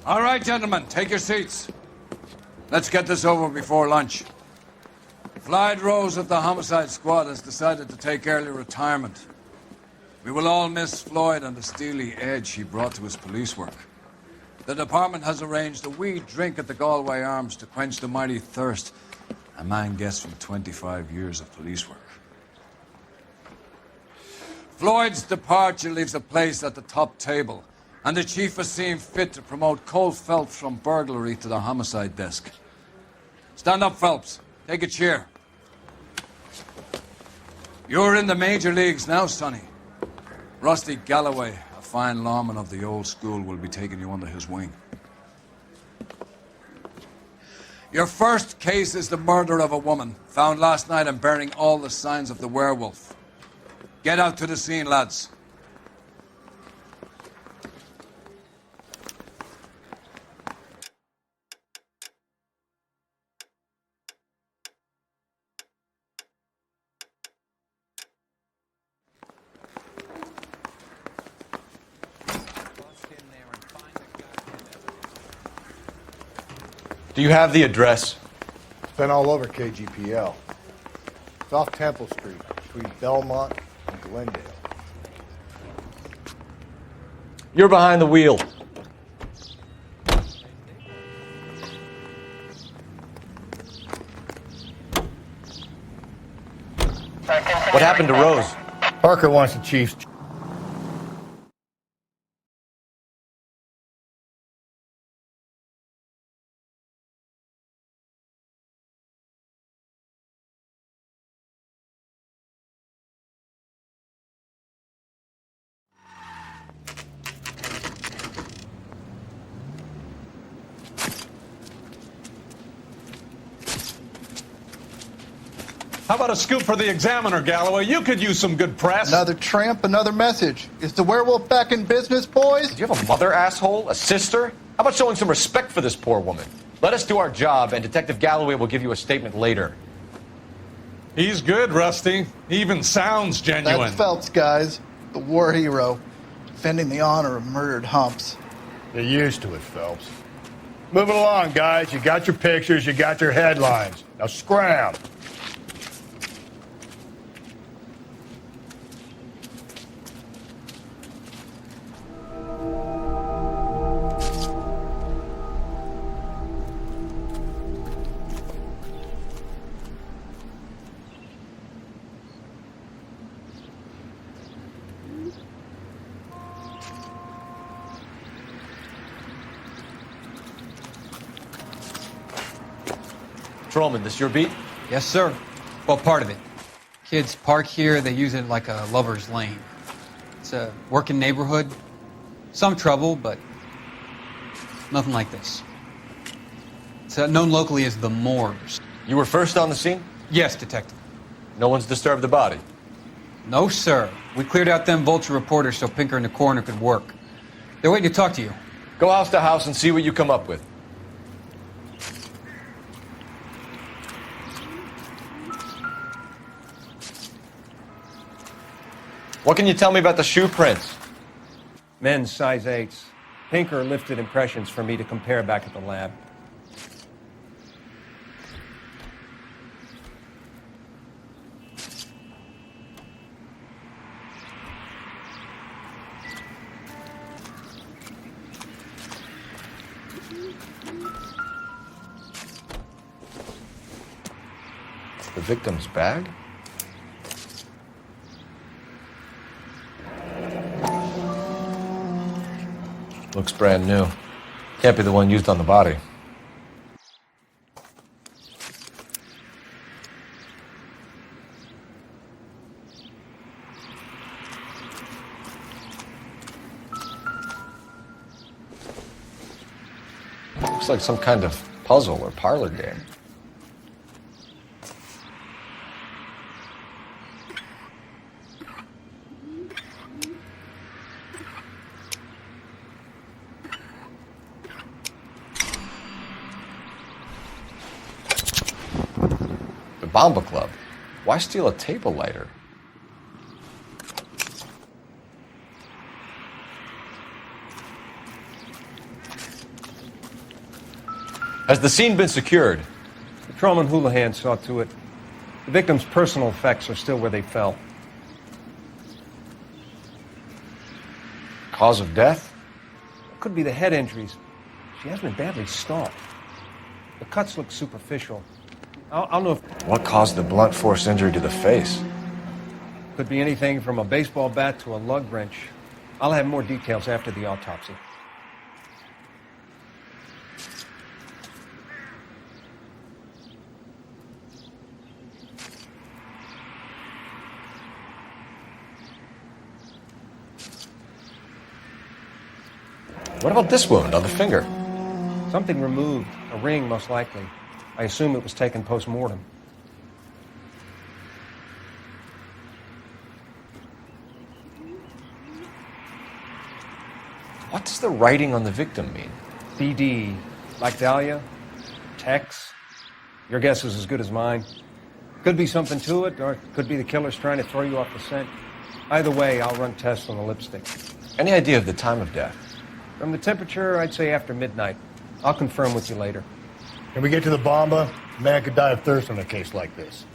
All right, gentlemen, take your seats. Let's get this over before lunch. Floyd Rose of the Homicide Squad has decided to take early retirement. We will all miss Floyd and the steely edge he brought to his police work. The department has arranged a wee drink at the Galway Arms to quench the mighty thirst a man gets from 25 years of police work. Floyd's departure leaves a place at the top table, and the chief has seen fit to promote Cole Phelps from burglary to the homicide desk. Stand up, Phelps. Take a chair. You're in the major leagues now, Sonny. Rusty Galloway, a fine lawman of the old school, will be taking you under his wing. Your first case is the murder of a woman, found last night and bearing all the signs of the werewolf. Get out to the scene, lads. Do you have the address? It's been all over KGPL. It's off Temple Street, between Belmont and Glendale. You're behind the wheel. What happened to Rose? Parker wants the chief's... How about a scoop for the Examiner, Galloway? You could use some good press. Another tramp, another message. Is the werewolf back in business, boys? Do you have a mother, asshole? A sister? How about showing some respect for this poor woman? Let us do our job, and Detective Galloway will give you a statement later. He's good, Rusty. He even sounds genuine. That's Phelps, guys. The war hero. Defending the honor of murdered humps. You're used to it, Phelps. Moving along, guys. You got your pictures, you got your headlines. Now scram. Patrolman, this your beat? Yes, sir. Well, part of it. Kids park here, they use it like a lover's lane. It's a working neighborhood. Some trouble, but nothing like this. It's known locally as the Moors. You were first on the scene? Yes, detective. No one's disturbed the body? No, sir. We cleared out them vulture reporters so Pinker and the coroner could work. They're waiting to talk to you. Go house to house and see what you come up with. What can you tell me about the shoe prints? Men's size 8s. Pinker lifted impressions for me to compare back at the lab. The victim's bag? Looks brand new. Can't be the one used on the body. Looks like some kind of puzzle or parlor game. Bomba Club. Why steal a table lighter? Has the scene been secured? Patrolman Houlihan saw to it. The victim's personal effects are still where they fell. Cause of death? Could be the head injuries. She has been badly stalked. The cuts look superficial. I'll know if... What caused the blunt force injury to the face? Could be anything from a baseball bat to a lug wrench. I'll have more details after the autopsy. What about this wound on the finger? Something removed. A ring, most likely. I assume it was taken post-mortem. What does the writing on the victim mean? BD. Like Dahlia? Tex? Your guess is as good as mine. Could be something to it, or it could be the killer's trying to throw you off the scent. Either way, I'll run tests on the lipstick. Any idea of the time of death? From the temperature, I'd say after midnight. I'll confirm with you later. Can we get to the bomba? A man could die of thirst in a case like this.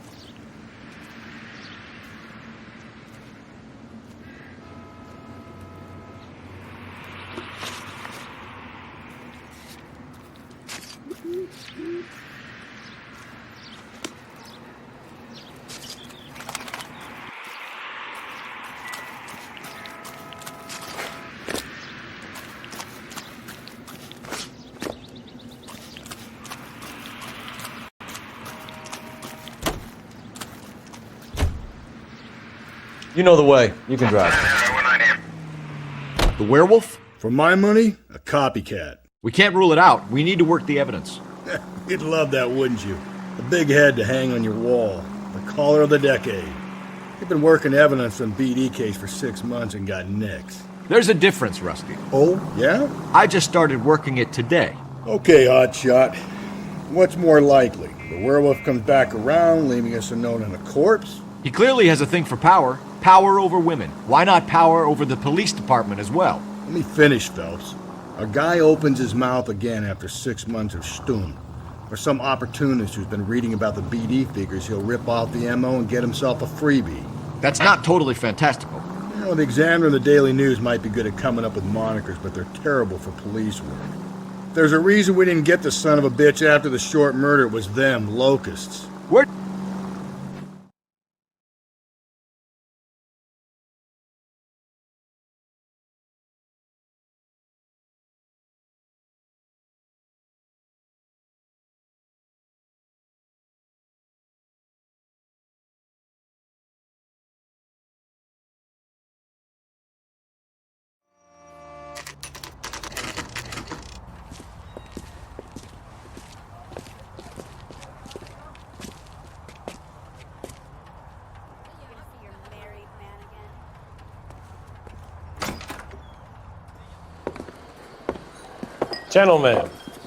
You know the way. You can drive. The werewolf? For my money, a copycat. We can't rule it out. We need to work the evidence. You'd love that, wouldn't you? The big head to hang on your wall. The caller of the decade. You've been working evidence on BD case for 6 months and got nicks. There's a difference, Rusty. Oh, yeah? I just started working it today. Okay, Oddshot. What's more likely? The werewolf comes back around, leaving us a note and a corpse? He clearly has a thing for power. Power over women. Why not power over the police department as well? Let me finish, Phelps. A guy opens his mouth again after 6 months of stum. Or some opportunist who's been reading about the BD figures he'll rip off the MO and get himself a freebie. That's not totally fantastical. You know, the Examiner and the Daily News might be good at coming up with monikers, but they're terrible for police work. If there's a reason we didn't get the son of a bitch after the short murder, it was them, locusts. Where... Gentlemen,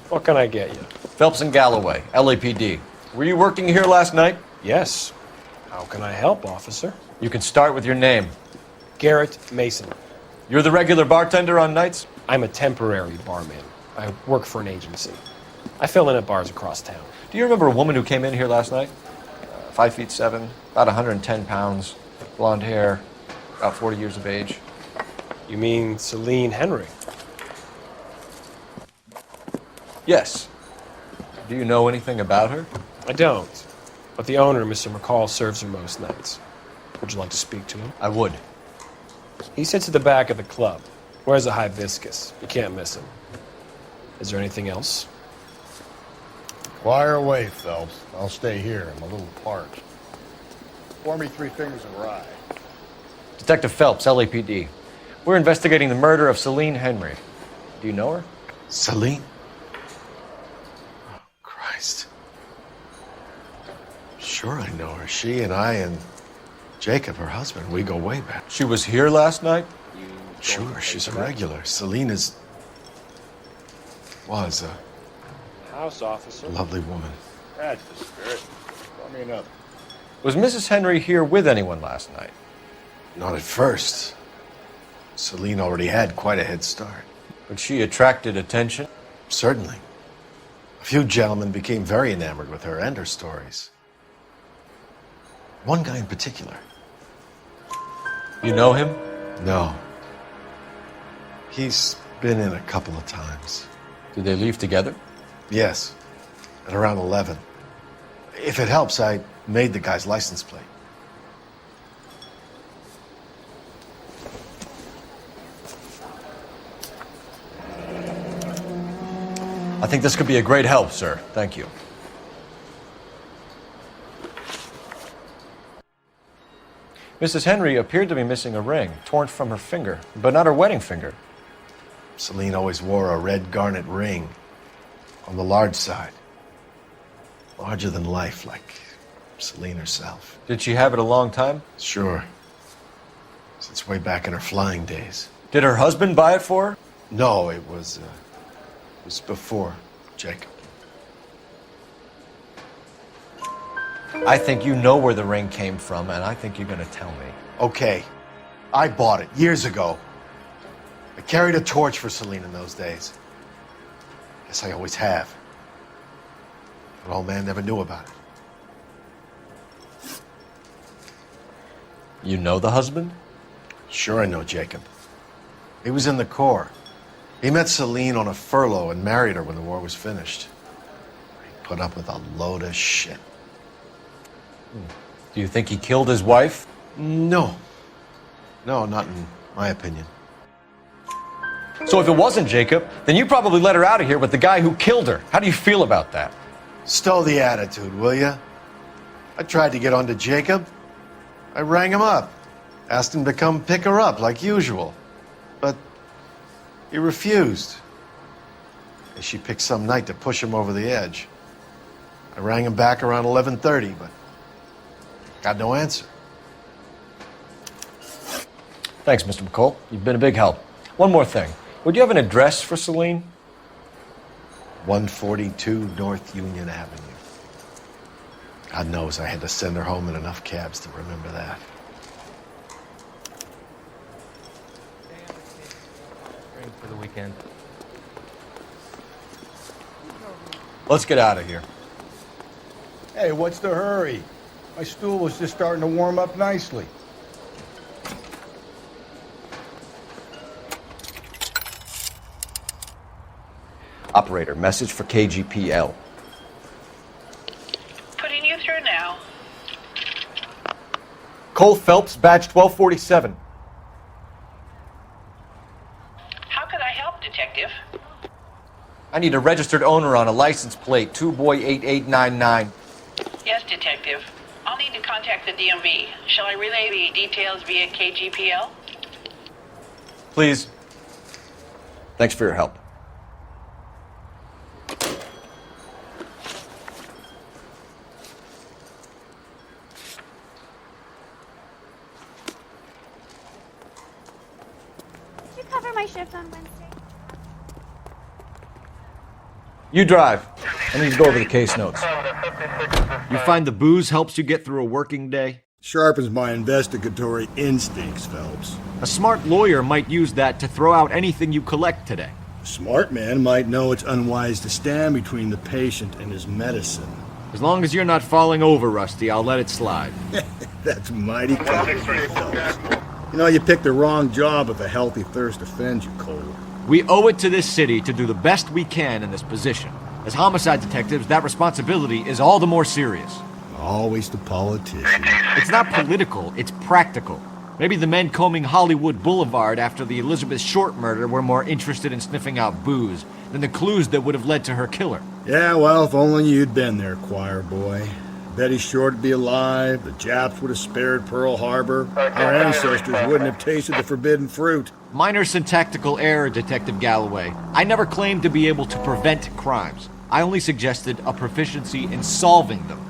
what can I get you? Phelps and Galloway, LAPD. Were you working here last night? Yes. How can I help, officer? You can start with your name. Garrett Mason. You're the regular bartender on nights? I'm a temporary barman. I work for an agency. I fill in at bars across town. Do you remember a woman who came in here last night? 5'7", about 110 pounds, blonde hair, about 40 years of age. You mean Celine Henry? Yes. Do you know anything about her? I don't. But the owner, Mr. McCall, serves her most nights. Would you like to speak to him? I would. He sits at the back of the club. Wears a hibiscus. You can't miss him. Is there anything else? Fire away, Phelps. I'll stay here. I'm a little parched. Pour me 3 fingers of rye. Detective Phelps, LAPD. We're investigating the murder of Celine Henry. Do you know her? Celine? Oh, Christ. Sure I know her. She and I and Jacob, her husband, we go way back. She was here last night? Sure, she's a regular. Celine was a House officer. lovely woman. That's the spirit. Call me another. Was Mrs. Henry here with anyone last night? Not at first. Celine already had quite a head start. But she attracted attention? Certainly. A few gentlemen became very enamored with her and her stories. One guy in particular. You know him? No. He's been in a couple of times. Did they leave together? Yes, at around 11. If it helps, I made the guy's license plate. I think this could be a great help, sir. Thank you. Mrs. Henry appeared to be missing a ring, torn from her finger, but not her wedding finger. Celine always wore a red garnet ring on the large side. Larger than life, like Celine herself. Did she have it a long time? Sure. Since way back in her flying days. Did her husband buy it for her? No, it was before Jacob. I think you know where the ring came from, and I think you're going to tell me. Okay, I bought it years ago. I carried a torch for Celine in those days. Guess I always have. But old man never knew about it. You know the husband? Sure I know Jacob. He was in the Corps. He met Celine on a furlough and married her when the war was finished. He put up with a load of shit. Do you think he killed his wife? No. No, not in my opinion. So if it wasn't Jacob, then you probably let her out of here with the guy who killed her. How do you feel about that? Stow the attitude, will ya? I tried to get onto Jacob. I rang him up. Asked him to come pick her up like usual. But he refused. She picked some night to push him over the edge. I rang him back around 11:30, but got no answer. Thanks, Mr. McCall. You've been a big help. One more thing. Would you have an address for Celine? 142 North Union Avenue. God knows I had to send her home in enough cabs to remember that. For the weekend. Let's get out of here. Hey, what's the hurry? My stool was just starting to warm up nicely. Operator, message for KGPL. Putting you through now. Cole Phelps, badge 1247. How could I help, Detective? I need a registered owner on a license plate, 2boy8899. Yes, Detective. I'll need to contact the DMV. Shall I relay the details via KGPL? Please. Thanks for your help. Did you cover my shift on Wednesday? You drive. I need to go over the case notes. You find the booze helps you get through a working day? Sharpens my investigatory instincts, Phelps. A smart lawyer might use that to throw out anything you collect today. A smart man might know it's unwise to stand between the patient and his medicine. As long as you're not falling over, Rusty, I'll let it slide. That's mighty kind of you, Phelps. You know, you picked the wrong job if a healthy thirst offends you, Cole. We owe it to this city to do the best we can in this position. As homicide detectives, that responsibility is all the more serious. Always the politician. It's not political, it's practical. Maybe the men combing Hollywood Boulevard after the Elizabeth Short murder were more interested in sniffing out booze than the clues that would have led to her killer. Yeah, well, if only you'd been there, choir boy. Betty Short would be alive, the Japs would have spared Pearl Harbor, our ancestors wouldn't have tasted the forbidden fruit. Minor syntactical error, Detective Galloway. I never claimed to be able to prevent crimes. I only suggested a proficiency in solving them.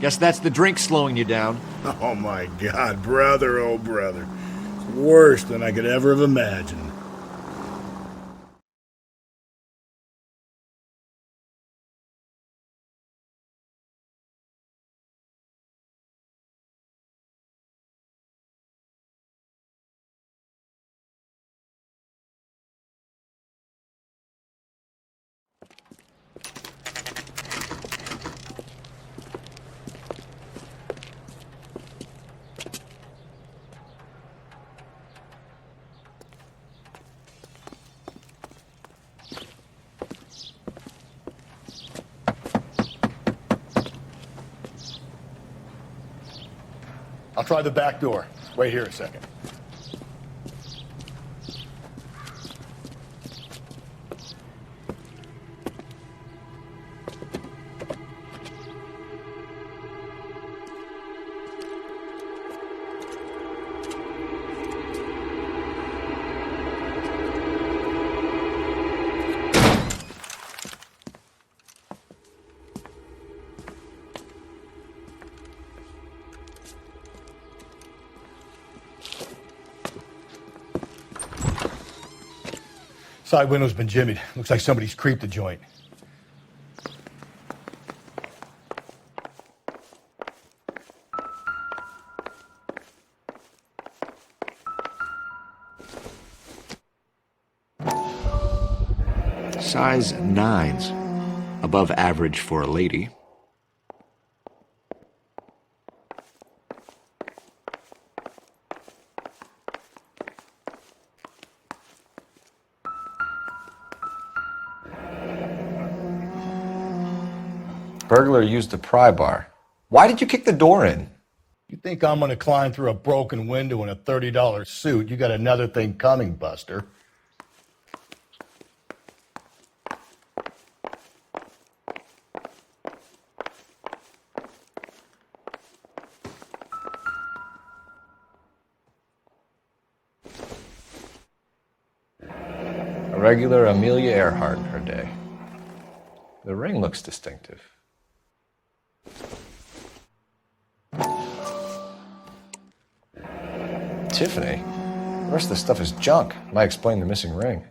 Guess that's the drink slowing you down. Oh my God, brother, oh brother. It's worse than I could ever have imagined. I'll try the back door. Wait here a second. Side window's been jimmied. Looks like somebody's creeped the joint. Size 9s. Above average for a lady. Burglar used a pry bar. Why did you kick the door in? You think I'm gonna climb through a broken window in a $30 suit? You got another thing coming, Buster. A regular Amelia Earhart in her day. The ring looks distinctive. Tiffany? The rest of the stuff is junk. Might explain the missing ring.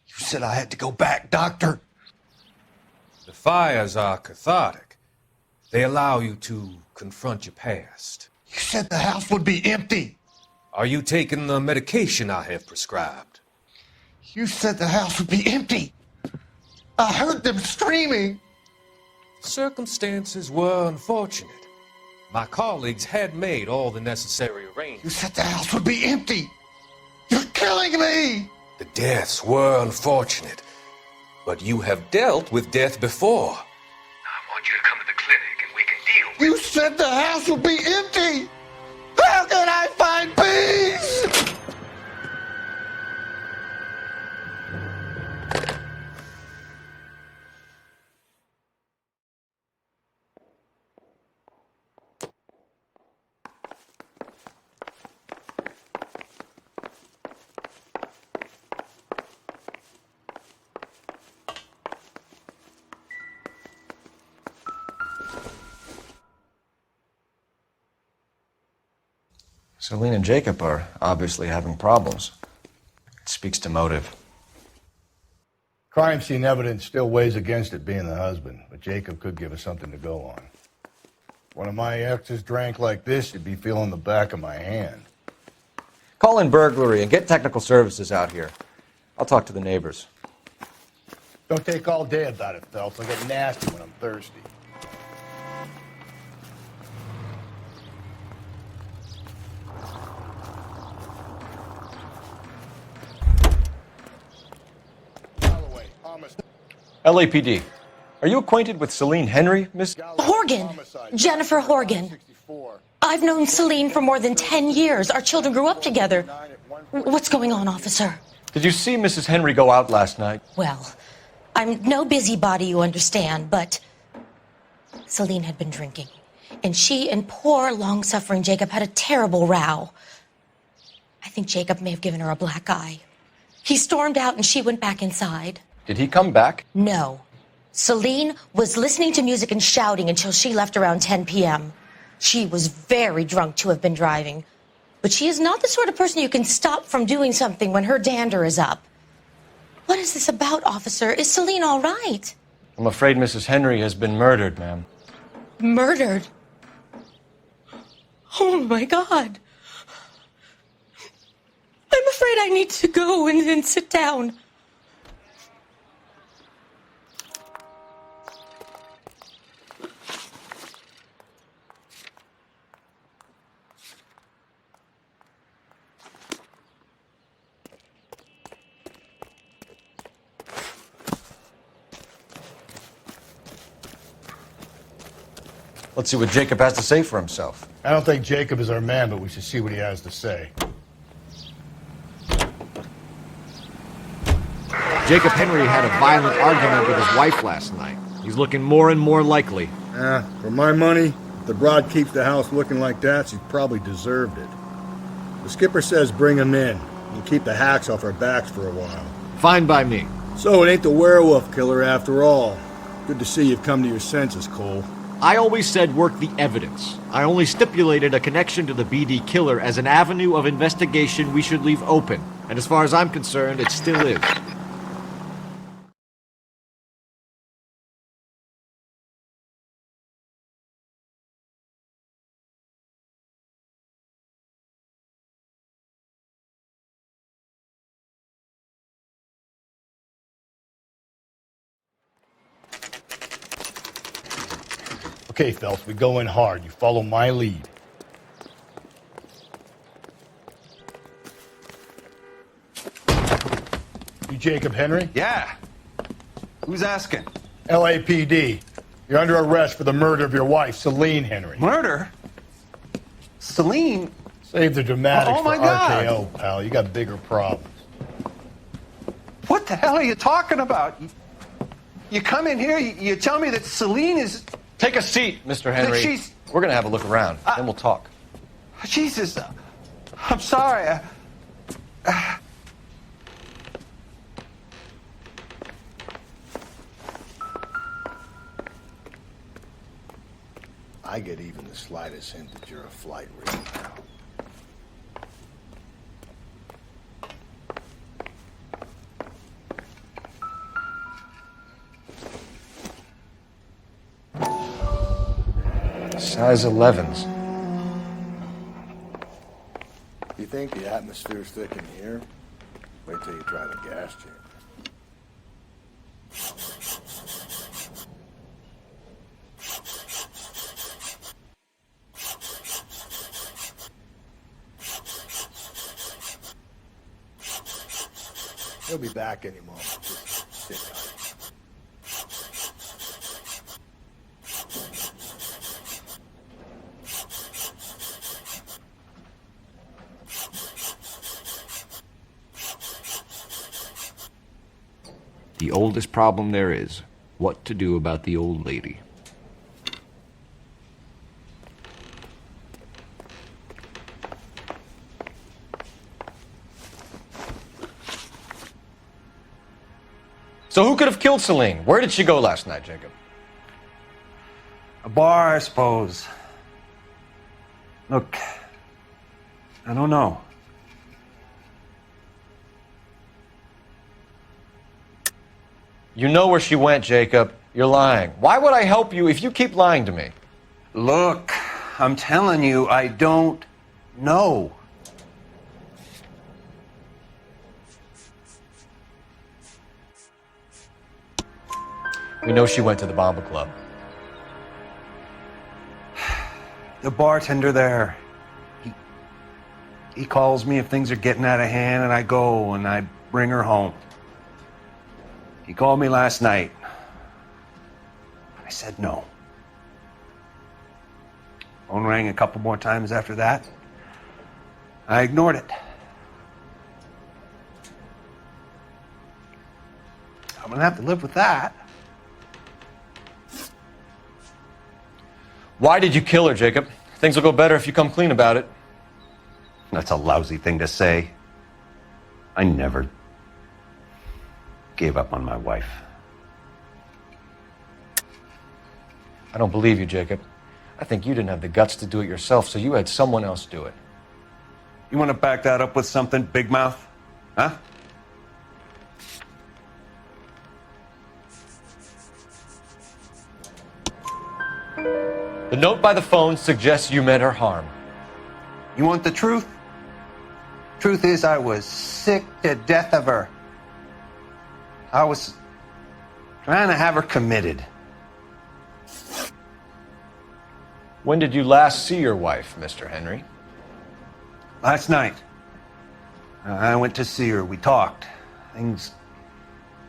You said I had to go back, Doctor. The fires are cathartic. They allow you to confront your past. You said the house would be empty. Are you taking the medication I have prescribed? You said the house would be empty. I heard them screaming. Circumstances were unfortunate. My colleagues had made all the necessary arrangements. You said the house would be empty. You're killing me. The deaths were unfortunate, but you have dealt with death before. I want you to come to the clinic and we can deal with it. You said the house would be empty. How can I find peace? Celine and Jacob are obviously having problems. It speaks to motive. Crime scene evidence still weighs against it being the husband, but Jacob could give us something to go on. If one of my exes drank like this, you'd be feeling the back of my hand. Call in burglary and get technical services out here. I'll talk to the neighbors. Don't take all day about it, Phelps. I get nasty when I'm thirsty. LAPD. Are you acquainted with Celine Henry, Miss? Horgan. Jennifer Horgan. I've known Celine for more than 10 years. Our children grew up together. What's going on, officer? Did you see Mrs. Henry go out last night? Well, I'm no busybody, you understand, but Celine had been drinking. And she and poor, long-suffering Jacob had a terrible row. I think Jacob may have given her a black eye. He stormed out and she went back inside. Did he come back? No. Celine was listening to music and shouting until she left around 10 p.m. She was very drunk to have been driving. But she is not the sort of person you can stop from doing something when her dander is up. What is this about, officer? Is Celine all right? I'm afraid Mrs. Henry has been murdered, ma'am. Murdered? Oh, my God. afraid I need to go and sit down. Let's see what Jacob has to say for himself. I don't think Jacob is our man, but we should see what he has to say. Jacob Henry had a violent argument with his wife last night. He's looking more and more likely. For my money, if the broad keeps the house looking like that, she's probably deserved it. The skipper says bring him in. We'll keep the hacks off our backs for a while. Fine by me. So it ain't the werewolf killer after all. Good to see you've come to your senses, Cole. I always said work the evidence. I only stipulated a connection to the BD killer as an avenue of investigation we should leave open. And as far as I'm concerned, it still is. Okay, Phelps, we go in hard. You follow my lead. You Jacob Henry? Yeah. Who's asking? LAPD. You're under arrest for the murder of your wife, Celine Henry. Murder? Celine? Save the dramatics Oh, my for God. RKO, pal. You got bigger problems. What the hell are you talking about? You come in here, you tell me that Celine is... Take a seat, Mr. Henry. She's... We're going to have a look around, then we'll talk. Jesus. I'm sorry. I get even the slightest hint that you're a flight risk now. Size 11s. You think the atmosphere's thick in here? Wait till you try the gas chamber. He'll be back any moment. Just sit tight. The oldest problem there is, what to do about the old lady. So who could have killed Celine? Where did she go last night, Jacob? A bar, I suppose. Look, I don't know. You know where she went, Jacob. You're lying. Why would I help you if you keep lying to me? Look, I'm telling you, I don't know. We know she went to the Bomba Club. The bartender there, he calls me if things are getting out of hand, and I go and I bring her home. He called me last night. I said no. Phone rang a couple more times after that. I ignored it. I'm gonna have to live with that. Why did you kill her, Jacob? Things will go better if you come clean about it. That's a lousy thing to say. I never gave up on my wife. I don't believe you, Jacob. I think you didn't have the guts to do it yourself, so you had someone else do it. You want to back that up with something, Big Mouth? Huh? The note by the phone suggests you meant her harm. You want the truth? Truth is, I was sick to death of her. I was trying to have her committed. When did you last see your wife, Mr. Henry? Last night. I went to see her. We talked. Things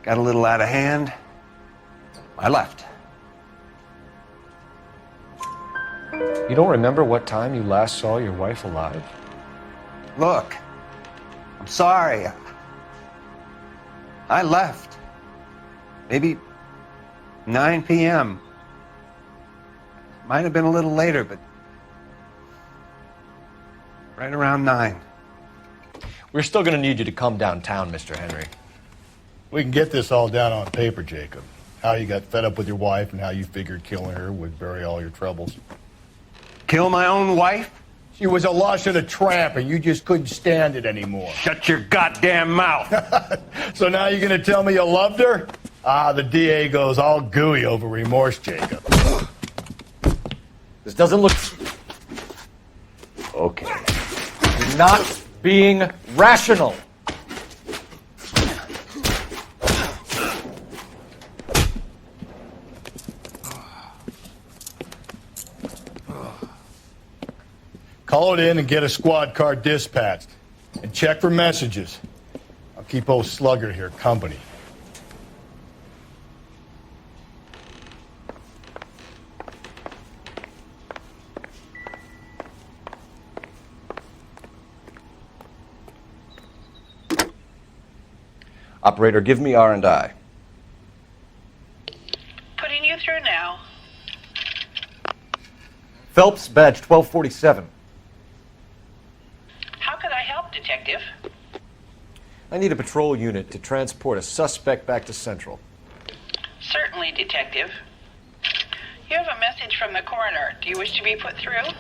got a little out of hand. I left. You don't remember what time you last saw your wife alive? Look, I'm sorry. I left. Maybe 9 p.m. Might have been a little later, but right around 9. We're still going to need you to come downtown, Mr. Henry. We can get this all down on paper, Jacob. How you got fed up with your wife and how you figured killing her would bury all your troubles. Kill my own wife? She was a lush and a tramp, and you just couldn't stand it anymore. Shut your goddamn mouth. So now you're going to tell me you loved her? The DA goes all gooey over remorse, Jacob. This doesn't look... Okay. You're not being rational. Call it in and get a squad car dispatched. And check for messages. I'll keep old Slugger here company. Operator, give me R&I. Putting you through now. Phelps, badge 1247. How could I help, Detective? I need a patrol unit to transport a suspect back to Central. Certainly, Detective. You have a message from the coroner. Do you wish to be put through?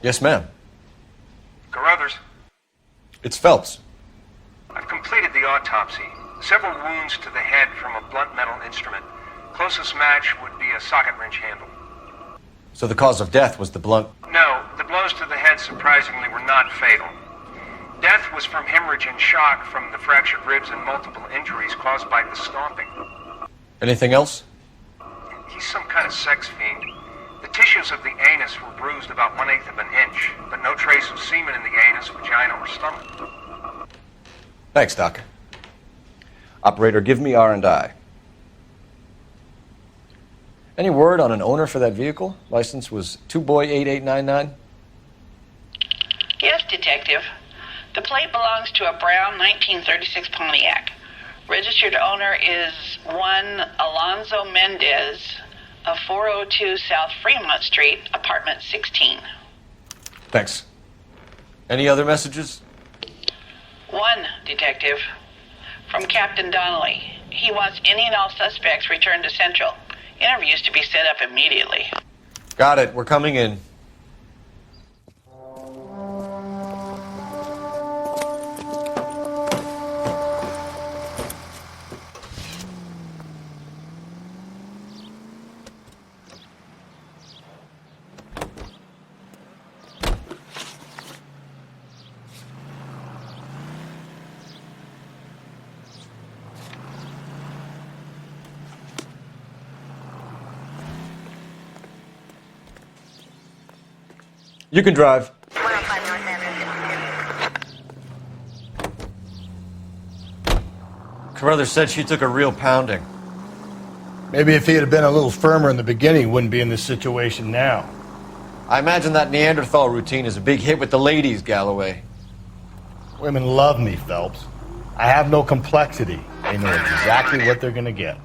Yes, ma'am. Carruthers, It's Phelps. I've completed the autopsy. Several wounds to the head from a blunt metal instrument. Closest match would be a socket wrench handle. So the cause of death was the blunt... No, the blows to the head surprisingly were not fatal. Death was from hemorrhage and shock from the fractured ribs and multiple injuries caused by the stomping. Anything else? He's some kind of sex fiend. The tissues of the anus were bruised about 1/8 of an inch, but no trace of semen in the anus, vagina, or stomach. Thanks, Doc. Operator, give me R&I. Any word on an owner for that vehicle? License was 2boy8899. Yes, Detective. The plate belongs to a brown 1936 Pontiac. Registered owner is one Alonzo Mendez of 402 South Fremont Street, apartment 16. Thanks. Any other messages? One, Detective. From Captain Donnelly. He wants any and all suspects returned to Central. Interviews to be set up immediately. Got it. We're coming in. You can drive. Carruthers said she took a real pounding. Maybe if he had been a little firmer in the beginning, he wouldn't be in this situation now. I imagine that Neanderthal routine is a big hit with the ladies, Galloway. Women love me, Phelps. I have no complexity. They know exactly what they're going to get.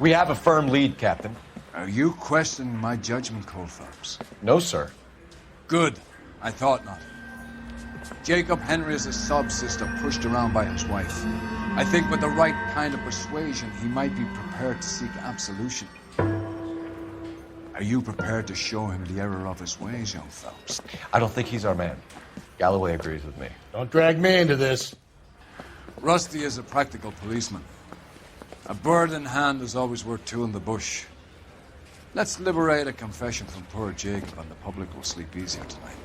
We have a firm lead, Captain. Are you questioning my judgment, Cole Phelps? No, sir. Good. I thought not. Jacob Henry is a sub-sister pushed around by his wife. I think with the right kind of persuasion, he might be prepared to seek absolution. Are you prepared to show him the error of his ways, young Phelps? I don't think he's our man. Galloway agrees with me. Don't drag me into this. Rusty is a practical policeman. A bird in hand is always worth two in the bush. Let's liberate a confession from poor Jacob, and the public will sleep easier tonight.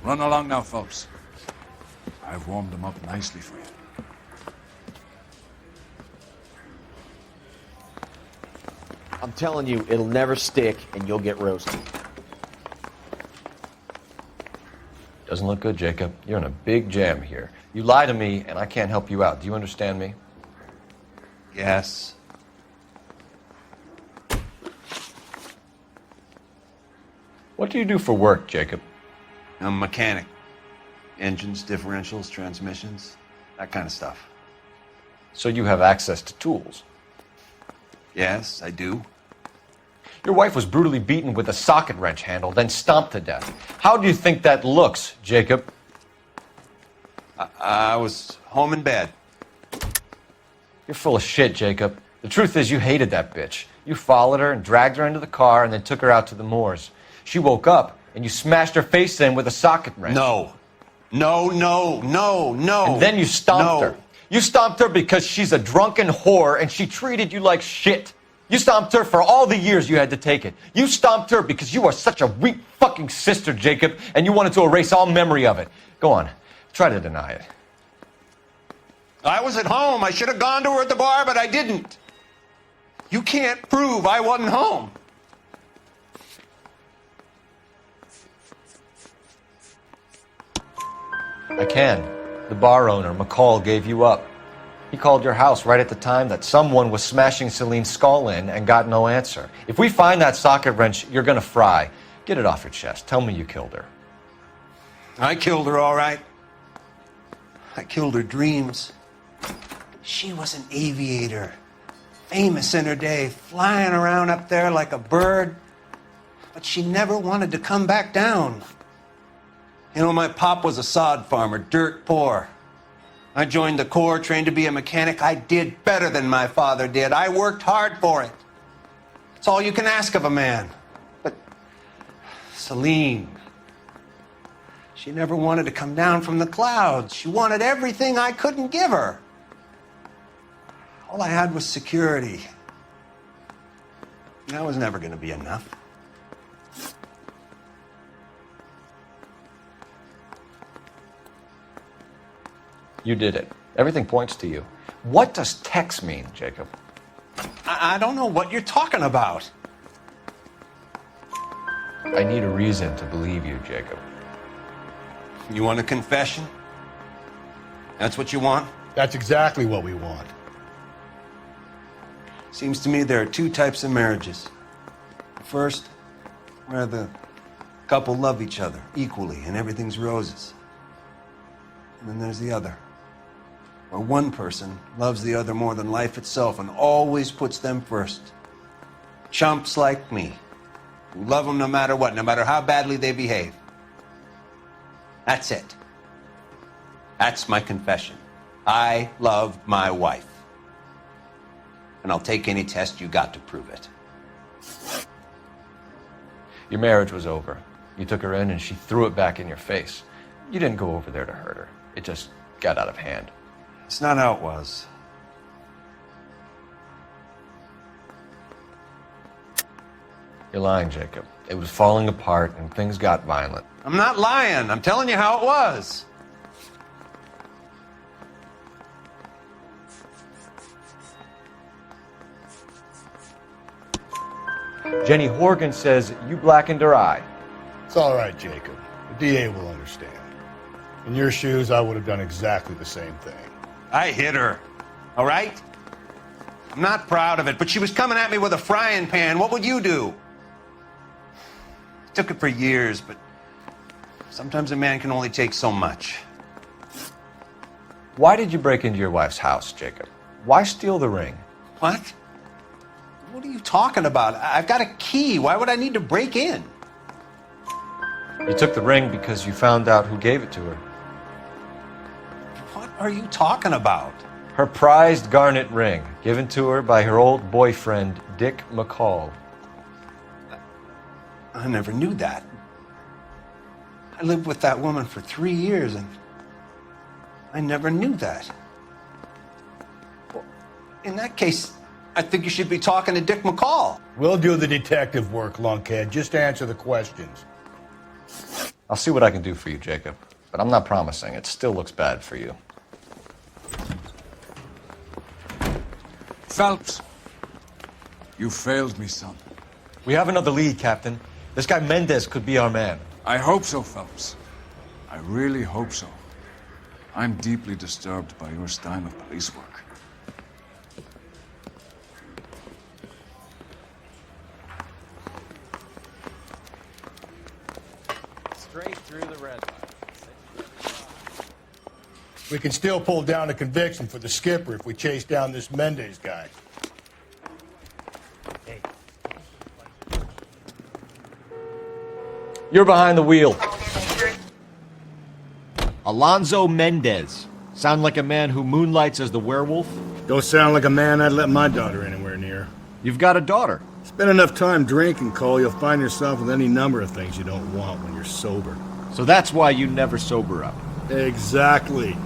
Run along now, Phelps. I've warmed them up nicely for you. I'm telling you, it'll never stick, and you'll get roasted. Doesn't look good, Jacob. You're in a big jam here. You lie to me, and I can't help you out. Do you understand me? Yes. What do you do for work, Jacob? I'm a mechanic. Engines, differentials, transmissions, that kind of stuff. So you have access to tools? Yes, I do. Your wife was brutally beaten with a socket wrench handle, then stomped to death. How do you think that looks, Jacob? I was home in bed. You're full of shit, Jacob. The truth is you hated that bitch. You followed her and dragged her into the car and then took her out to the moors. She woke up and you smashed her face in with a socket wrench. No. No. And then you stomped her. You stomped her because she's a drunken whore and she treated you like shit. You stomped her for all the years you had to take it. You stomped her because you are such a weak fucking sister, Jacob, and you wanted to erase all memory of it. Go on. Try to deny it. I was at home. I should have gone to her at the bar, but I didn't. You can't prove I wasn't home. I can. The bar owner, McCall, gave you up. He called your house right at the time that someone was smashing Celine's skull in and got no answer. If we find that socket wrench, you're gonna fry. Get it off your chest. Tell me you killed her. I killed her, all right. I killed her dreams. She was an aviator, famous in her day, flying around up there like a bird. But she never wanted to come back down. You know, my pop was a sod farmer, dirt poor. I joined the Corps, trained to be a mechanic. I did better than my father did. I worked hard for it. It's all you can ask of a man. But Celine, she never wanted to come down from the clouds. She wanted everything I couldn't give her. All I had was security. That was never going to be enough. You did it. Everything points to you. What does Tex mean, Jacob? I don't know what you're talking about. I need a reason to believe you, Jacob. You want a confession? That's what you want? That's exactly what we want. Seems to me there are two types of marriages. First, where the couple love each other equally and everything's roses. And then there's the other, where one person loves the other more than life itself and always puts them first. Chumps like me, who love them no matter what, no matter how badly they behave. That's it. That's my confession. I love my wife. And I'll take any test you got to prove it. Your marriage was over. You took her in and she threw it back in your face. You didn't go over there to hurt her. It just got out of hand. It's not how it was. You're lying, Jacob. It was falling apart and things got violent. I'm not lying. I'm telling you how it was. Jenny Horgan says you blackened her eye. It's all right, Jacob. The DA will understand. In your shoes, I would have done exactly the same thing. I hit her, all right? I'm not proud of it, but she was coming at me with a frying pan. What would you do? It took it for years, but sometimes a man can only take so much. Why did you break into your wife's house, Jacob? Why steal the ring? What? What are you talking about? I've got a key. Why would I need to break in? You took the ring because you found out who gave it to her. What are you talking about? Her prized garnet ring, given to her by her old boyfriend, Dick McCall. I never knew that. I lived with that woman for 3 years, and I never knew that. Well, in that case, I think you should be talking to Dick McCall. We'll do the detective work, lunkhead. Just answer the questions. I'll see what I can do for you, Jacob. But I'm not promising. It still looks bad for you. Phelps, you failed me, son. We have another lead, Captain. This guy Mendez could be our man. I hope so, Phelps. I really hope so. I'm deeply disturbed by your style of police work. Straight through the red line. We can still pull down a conviction for the skipper if we chase down this Mendez guy. You're behind the wheel. Alonzo Mendez. Sound like a man who moonlights as the werewolf? Don't sound like a man I'd let my daughter anywhere near. You've got a daughter. Spend enough time drinking, Cole, you'll find yourself with any number of things you don't want when you're sober. So that's why you never sober up. Exactly.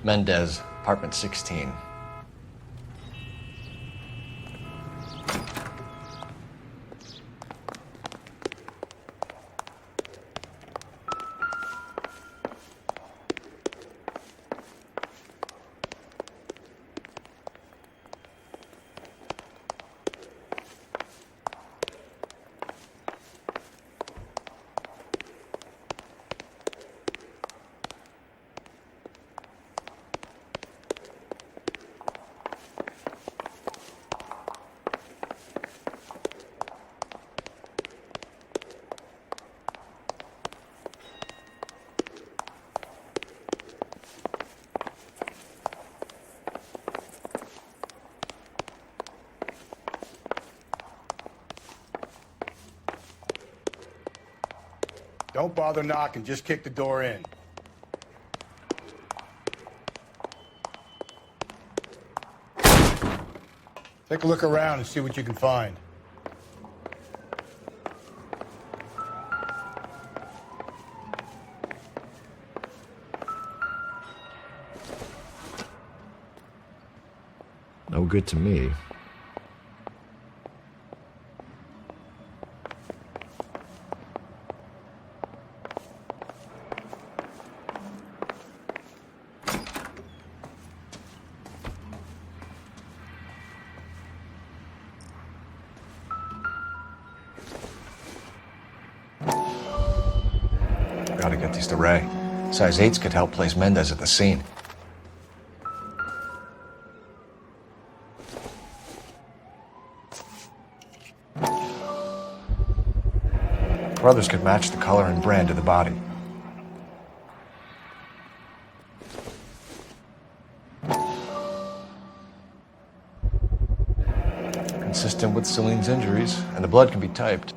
Mendez, apartment 16. Don't bother knocking, just kick the door in. Take a look around and see what you can find. No good to me. Gotta get these to Ray. Size 8s could help place Mendez at the scene. Brothers could match the color and brand of the body. Consistent with Celine's injuries, and the blood can be typed.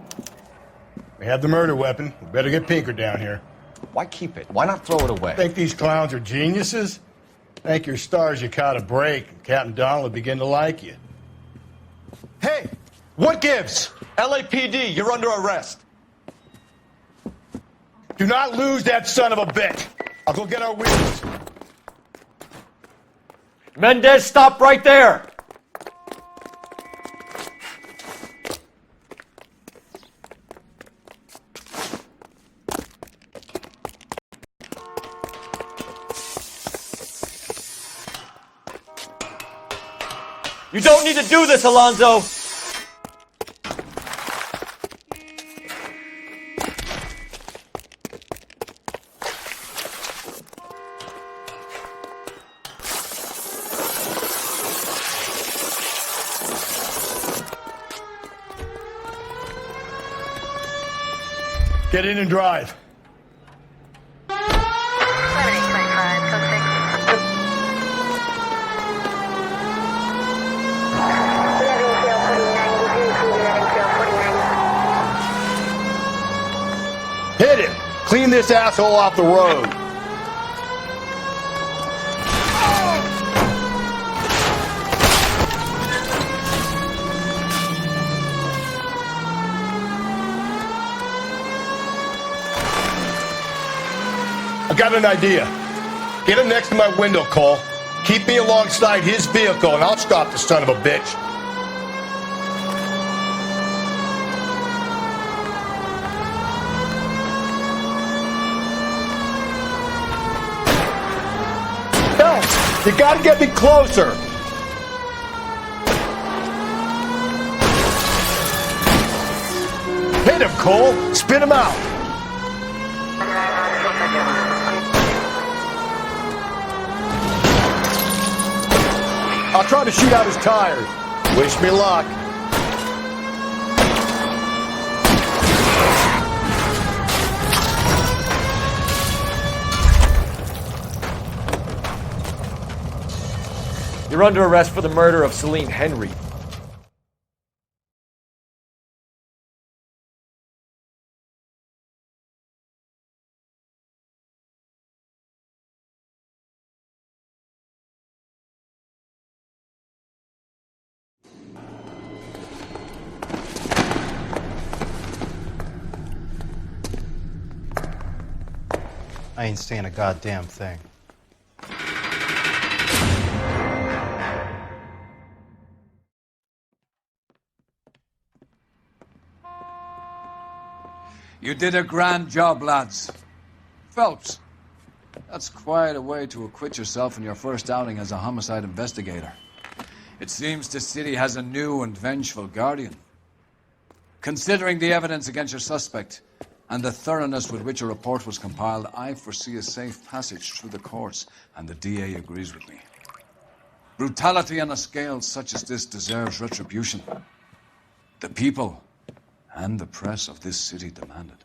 We have the murder weapon. We better get Pinker down here. Why keep it? Why not throw it away? Think these clowns are geniuses? Thank your stars you caught a break, and Captain Donald will begin to like you. Hey! What gives? LAPD, you're under arrest. Do not lose that son of a bitch! I'll go get our wheels. Mendez, stop right there! You don't need to do this, Alonzo! Get in and drive. Hit him! Clean this asshole off the road. I got an idea. Get him next to my window, Cole. Keep me alongside his vehicle and I'll stop the son of a bitch. You gotta get me closer! Hit him, Cole! Spin him out! I'll try to shoot out his tires. Wish me luck. You're under arrest for the murder of Celine Henry. I ain't saying a goddamn thing. You did a grand job, lads. Phelps, that's quite a way to acquit yourself in your first outing as a homicide investigator. It seems the city has a new and vengeful guardian. Considering the evidence against your suspect and the thoroughness with which a report was compiled, I foresee a safe passage through the courts, and the DA agrees with me. Brutality on a scale such as this deserves retribution. The people and the press of this city demand it.